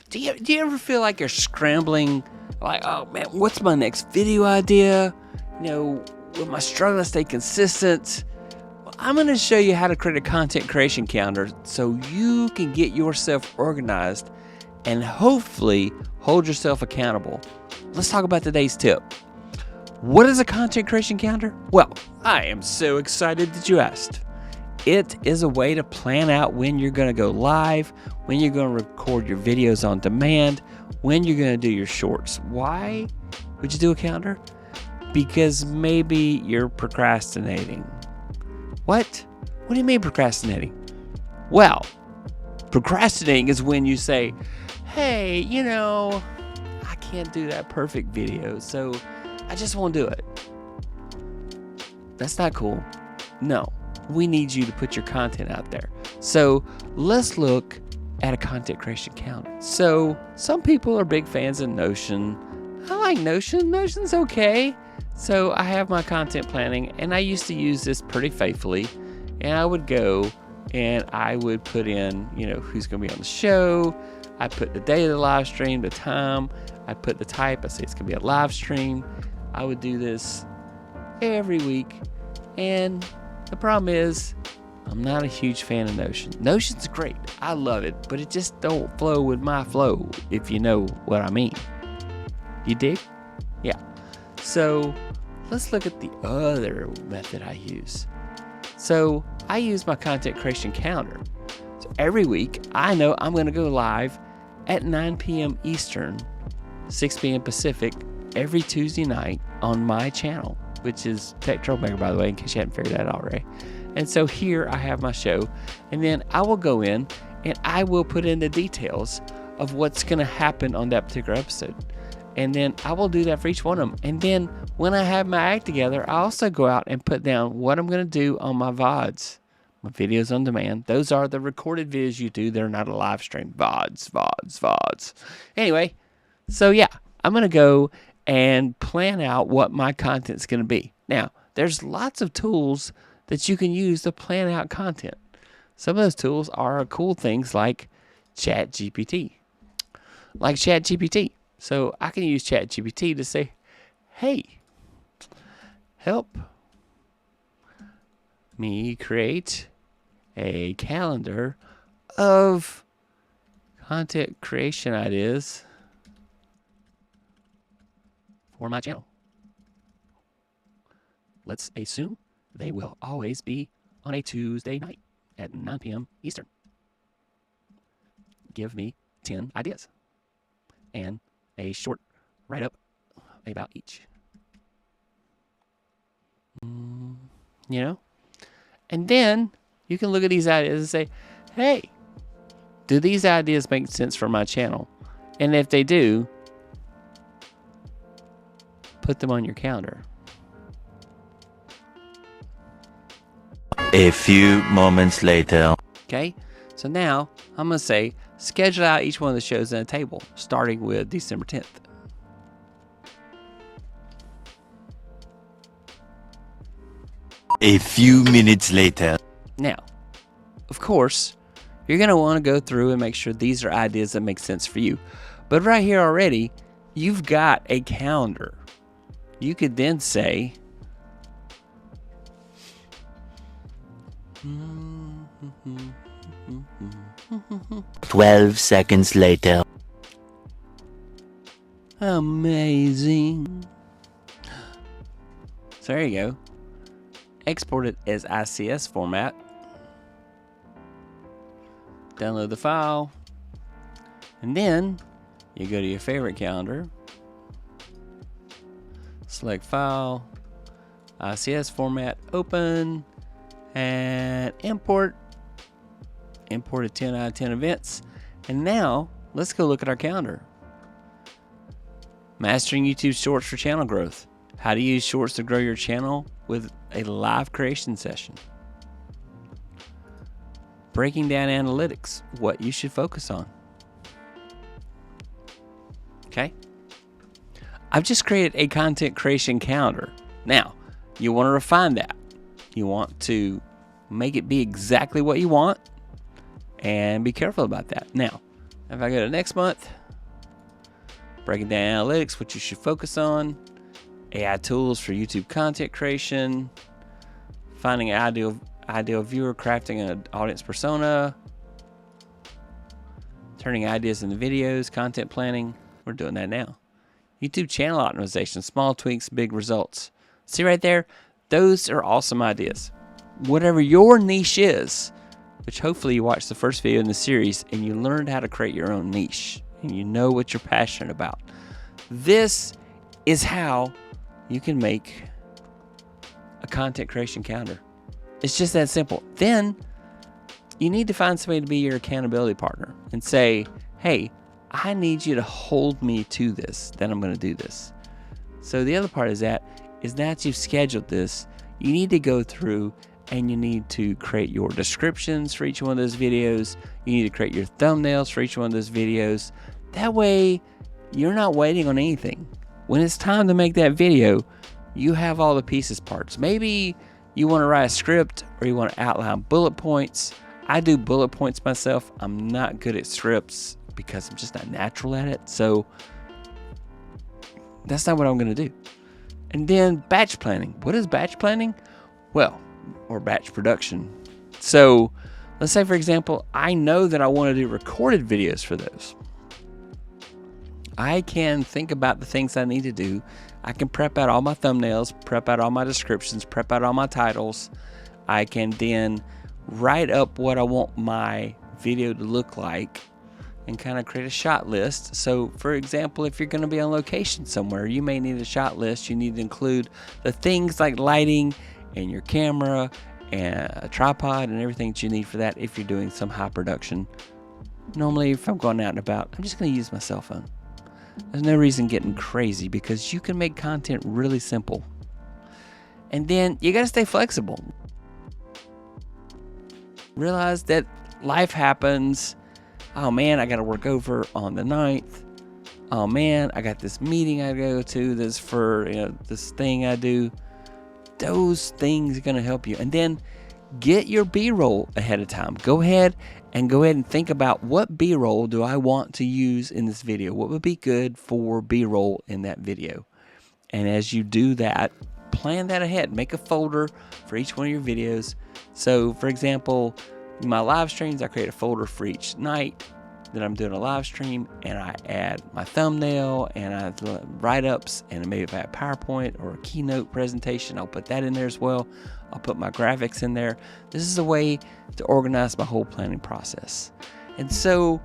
Do you ever feel like you're scrambling? Like, oh man, what's my next video idea? With my struggle to stay consistent. Well, I'm going to show you how to create a content creation calendar so you can get yourself organized and hopefully hold yourself accountable. Let's talk about today's tip. What is a content creation calendar? Well, I am so excited that you asked. It is a way to plan out when you're going to go live, when you're going to record your videos on demand, when you're going to do your shorts. Why would you do a calendar? Because maybe you're procrastinating. What? What do you mean procrastinating? Well, procrastinating is when you say, hey, I can't do that perfect video, so I just won't do it. That's not cool. No, we need you to put your content out there. So let's look at a content creation calendar. So some people are big fans of Notion. I like Notion. Notion's okay. So I have my content planning, and I used to use this pretty faithfully. And I would go and I would put in, who's going to be on the show. I put the day of the live stream, the time. I put the type. I say it's going to be a live stream. I would do this every week. And the problem is, I'm not a huge fan of Notion. Notion's great. I love it, but it just don't flow with my flow, if you know what I mean. You dig? Yeah. So let's look at the other method I use. So I use my content creation calendar. So every week, I know I'm going to go live at 9 p.m. Eastern, 6 p.m. Pacific, every Tuesday night on my channel, which is Tech Troublemaker, by the way, in case you hadn't figured that out already. And so here I have my show, and then I will go in and I will put in the details of what's going to happen on that particular episode. And then I will do that for each one of them. And then when I have my act together, I also go out and put down what I'm going to do on my VODs, my videos on demand. Those are the recorded videos you do. They're not a live stream. VODs. Anyway, so yeah, I'm going to go and plan out what my content's going to be. Now, there's lots of tools that you can use to plan out content. Some of those tools are cool things like ChatGPT. So I can use ChatGPT to say, hey, help me create a calendar of content creation ideas for my channel. Let's assume they will always be on a Tuesday night at 9 p.m. Eastern. Give me 10 ideas and a short write-up about each. And then you can look at these ideas and say, hey, do these ideas make sense for my channel? And if they do, put them on your calendar. A few moments later. Okay, so now I'm going to say, schedule out each one of the shows in a table, starting with December 10th. A few minutes later. Now, of course, you're going to want to go through and make sure these are ideas that make sense for you. But right here already, you've got a calendar. You could then say, 12 seconds later. amazing. So there you go. Export it as ICS format. Download the file. And then you go to your favorite calendar. Select file. ICS format. Open. And import. Imported 10 out of 10 events. And now let's go look at our calendar. Mastering YouTube Shorts for channel growth. How to use Shorts to grow your channel with a live creation session. Breaking down analytics, what you should focus on. Okay? I've just created a content creation calendar. Now, you want to refine that. You want to make it be exactly what you want and be careful about that. Now, If I go to next month, breaking down analytics, what you should focus on, AI tools for YouTube content creation, finding an ideal viewer, crafting an audience persona, turning ideas into videos, content planning. We're doing that now. YouTube channel optimization, small tweaks, big results. See right there? Those are awesome ideas. Whatever your niche is, which hopefully you watched the first video in the series and you learned how to create your own niche and you know what you're passionate about. This is how you can make a content creation calendar. It's just that simple. Then you need to find somebody to be your accountability partner and say, hey, I need you to hold me to this, then I'm going to do this. So the other part is now that you've scheduled this, you need to go through and you need to create your descriptions for each one of those videos. You need to create your thumbnails for each one of those videos. That way, you're not waiting on anything. When it's time to make that video, you have all the pieces parts. Maybe you want to write a script or you want to outline bullet points. I do bullet points myself. I'm not good at scripts because I'm just not natural at it. So that's not what I'm going to do. And then batch planning. What is batch planning? Well, or batch production. So let's say, for example, I know that I want to do recorded videos for those. I can think about the things I need to do. I can prep out all my thumbnails, prep out all my descriptions, prep out all my titles. I can then write up what I want my video to look like and kind of create a shot list. So for example, if you're going to be on location somewhere, you may need a shot list. You need to include the things like lighting and your camera and a tripod and everything that you need for that if you're doing some high production. Normally, if I'm going out and about, I'm just going to use my cell phone. There's no reason getting crazy because you can make content really simple. And then you got to stay flexible. Realize that life happens. Oh man, I got to work over on the 9th. Oh man, I got this meeting I go to. This for this thing I do. Those things are going to help you. And then get your B-roll ahead of time. Go ahead and think about what B-roll do I want to use in this video? What would be good for B-roll in that video? And as you do that, plan that ahead. Make a folder for each one of your videos. So for example, my live streams, I create a folder for each night that I'm doing a live stream, and I add my thumbnail and I write-ups, and maybe if I have PowerPoint or a keynote presentation, I'll put that in there as well. I'll put my graphics in there. This is a way to organize my whole planning process. And so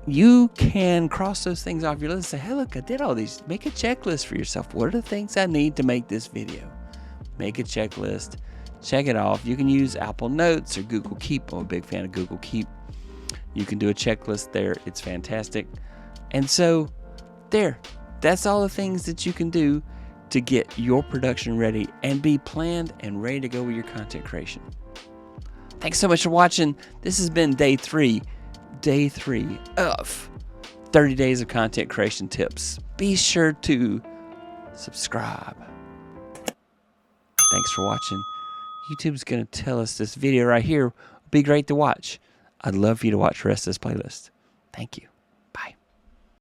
you can cross those things off your list and say, hey, look, I did all these. Make a checklist for yourself. What are the things I need to make this video? Make a checklist. Check it off. You can use Apple Notes or Google Keep. I'm a big fan of Google Keep. You can do a checklist there. It's fantastic. And so that's all the things that you can do to get your production ready and be planned and ready to go with your content creation. Thanks so much for watching. This has been day three of 30 days of content creation tips. Be sure to subscribe. Thanks for watching. YouTube's going to tell us this video right here would be great to watch. I'd love for you to watch the rest of this playlist. Thank you.